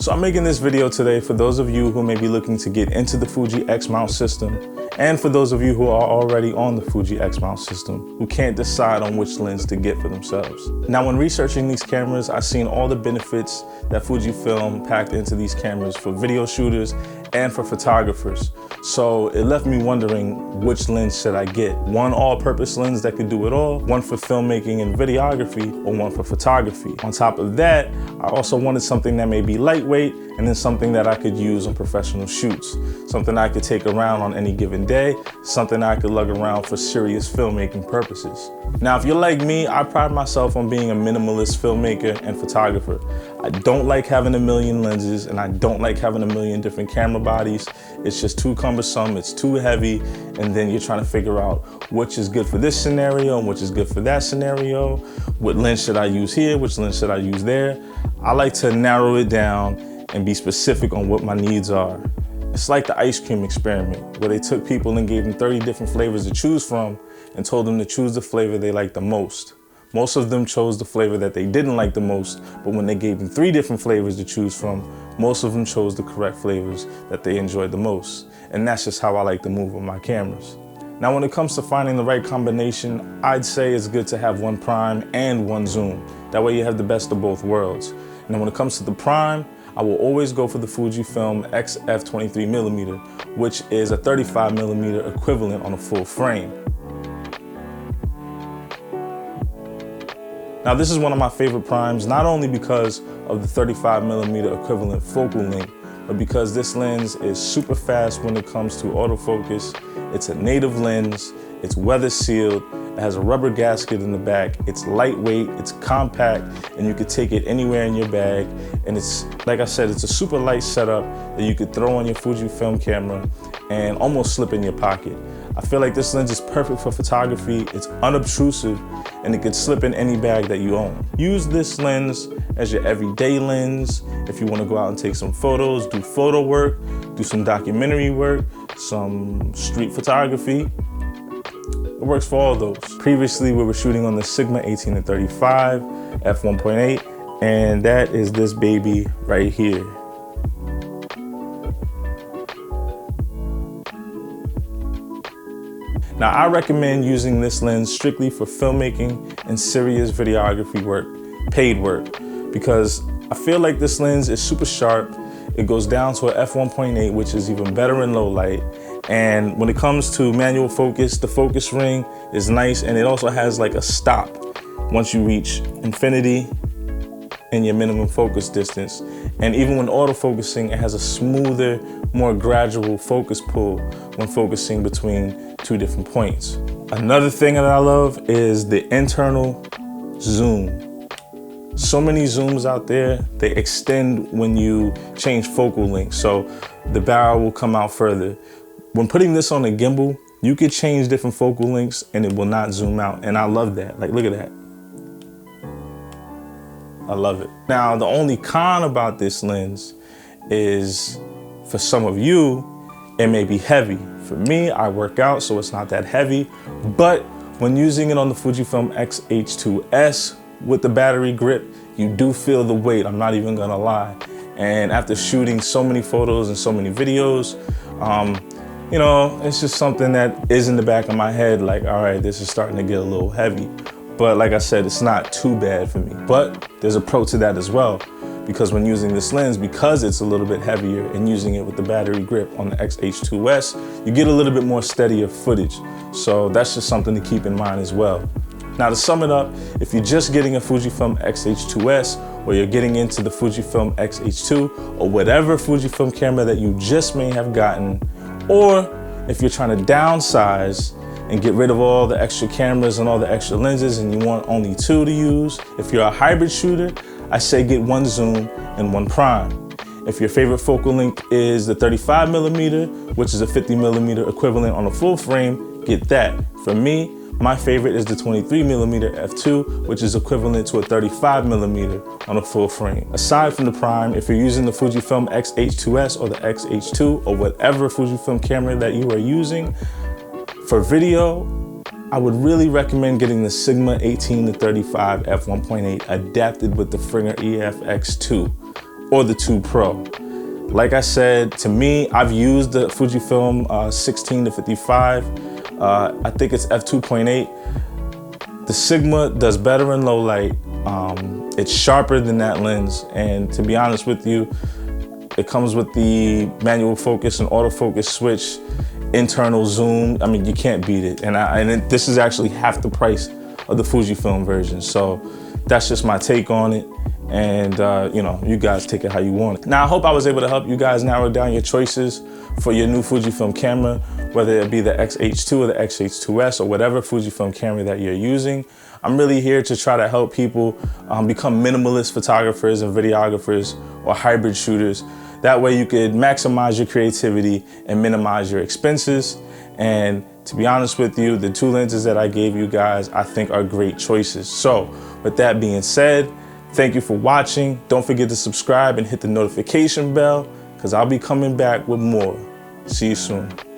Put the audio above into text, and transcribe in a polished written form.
So I'm making this video today for those of you who may be looking to get into the Fuji X mount system, and for those of you who are already on the Fuji X mount system who can't decide on which lens to get for themselves. Now, when researching these cameras, I've seen all the benefits that Fujifilm packed into these cameras for video shooters and for photographers. So it left me wondering, which lens should I get? One all-purpose lens that could do it all, one for filmmaking and videography, or one for photography. On top of that, I also wanted something that may be lightweight and then something that I could use on professional shoots. Something I could take around on any given day, something I could lug around for serious filmmaking purposes. Now, if you're like me, I pride myself on being a minimalist filmmaker and photographer. I don't like having a million lenses, and I don't like having a million different camera bodies. It's just too cumbersome, it's too heavy, and then you're trying to figure out which is good for this scenario and which is good for that scenario. What lens should I use here? Which lens should I use there? I like to narrow it down and be specific on what my needs are. It's like the ice cream experiment, where they took people and gave them 30 different flavors to choose from and told them to choose the flavor they liked the most. Most of them chose the flavor that they didn't like the most, but when they gave them 3 different flavors to choose from, most of them chose the correct flavors that they enjoyed the most. And that's just how I like to move with my cameras. Now, when it comes to finding the right combination, I'd say it's good to have one prime and one zoom. That way you have the best of both worlds. And then when it comes to the prime, I will always go for the Fujifilm XF23mm, which is a 35mm equivalent on a full frame. Now, this is one of my favorite primes, not only because of the 35mm equivalent focal length, but because this lens is super fast when it comes to autofocus. It's a native lens, it's weather sealed, it has a rubber gasket in the back, it's lightweight, it's compact, and you could take it anywhere in your bag. And it's, like I said, it's a super light setup that you could throw on your Fujifilm camera and almost slip in your pocket. I feel like this lens is perfect for photography. It's unobtrusive, and it could slip in any bag that you own. Use this lens as your everyday lens. If you want to go out and take some photos, do photo work, do some documentary work, some street photography. It works for all those. Previously, we were shooting on the Sigma 18-35 f1.8, and that is this baby right here. Now, I recommend using this lens strictly for filmmaking and serious videography work, paid work, because I feel like this lens is super sharp. It goes down to a f1.8, which is even better in low light. And when it comes to manual focus, the focus ring is nice, and it also has like a stop once you reach infinity and your minimum focus distance. And even when autofocusing, it has a smoother, more gradual focus pull when focusing between 2 different points. Another thing that I love is the internal zoom. So many zooms out there, they extend when you change focal length, so the barrel will come out further. When putting this on a gimbal, you could change different focal lengths and it will not zoom out, and I love that. Like, look at that. I love it. Now, the only con about this lens is, for some of you, it may be heavy. For me, I work out, so it's not that heavy, but when using it on the Fujifilm XH2S with the battery grip, you do feel the weight, I'm not even gonna lie. And after shooting so many photos and so many videos, you know, it's just something that is in the back of my head, like, all right, this is starting to get a little heavy. But like I said, it's not too bad for me. But there's a pro to that as well, because when using this lens, because it's a little bit heavier and using it with the battery grip on the XH2S, you get a little bit more steadier footage. So that's just something to keep in mind as well. Now, to sum it up, if you're just getting a Fujifilm XH2S, or you're getting into the Fujifilm XH2, or whatever Fujifilm camera that you just may have gotten, or if you're trying to downsize and get rid of all the extra cameras and all the extra lenses and you want only 2 to use, if you're a hybrid shooter, I say get 1 zoom and 1 prime. If your favorite focal length is the 35mm, which is a 50mm equivalent on a full frame, get that. For me, my favorite is the 23mm f2, which is equivalent to a 35mm on a full frame. Aside from the prime, if you're using the Fujifilm XH2S or the XH2 or whatever Fujifilm camera that you are using, for video, I would really recommend getting the Sigma 18-35 f1.8 adapted with the Fringer EF X2. or the 2 Pro. Like I said, to me, I've used the Fujifilm 16-55. I think it's f2.8. The Sigma does better in low light. It's sharper than that lens, and to be honest with you, it comes with the manual focus and autofocus switch, internal zoom. I mean, you can't beat it. And this is actually half the price of the Fujifilm version. So that's just my take on it. And you know, you guys take it how you want it. Now, I hope I was able to help you guys narrow down your choices for your new Fujifilm camera, whether it be the XH2 or the XH2S or whatever Fujifilm camera that you're using. I'm really here to try to help people become minimalist photographers and videographers or hybrid shooters. That way you could maximize your creativity and minimize your expenses. And to be honest with you, the 2 lenses that I gave you guys, I think are great choices. So with that being said, thank you for watching. Don't forget to subscribe and hit the notification bell, because I'll be coming back with more. See you soon.